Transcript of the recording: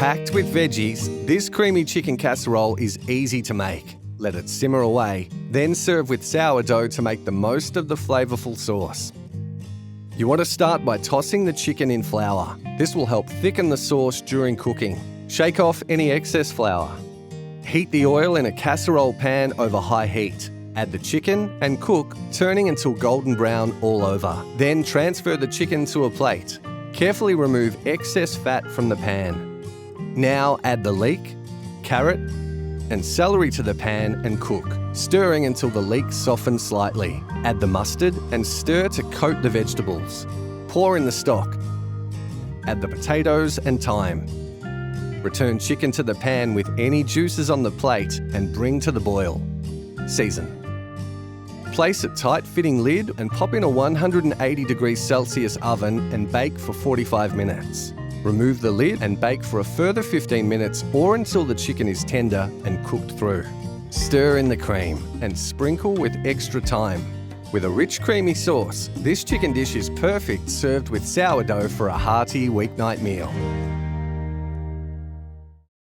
Packed with veggies, this creamy chicken casserole is easy to make. Let it simmer away, then serve with sourdough to make the most of the flavourful sauce. You want to start by tossing the chicken in flour. This will help thicken the sauce during cooking. Shake off any excess flour. Heat the oil in a casserole pan over high heat. Add the chicken and cook, turning until golden brown all over. Then transfer the chicken to a plate. Carefully remove excess fat from the pan. Now add the leek, carrot, and celery to the pan and cook, stirring until the leek softens slightly. Add the mustard and stir to coat the vegetables. Pour in the stock. Add the potatoes and thyme. Return chicken to the pan with any juices on the plate and bring to the boil. Season. Place a tight-fitting lid and pop in a 180 degrees Celsius oven and bake for 45 minutes. Remove the lid and bake for a further 15 minutes or until the chicken is tender and cooked through. Stir in the cream and sprinkle with extra thyme. With a rich creamy sauce, this chicken dish is perfect served with sourdough for a hearty weeknight meal.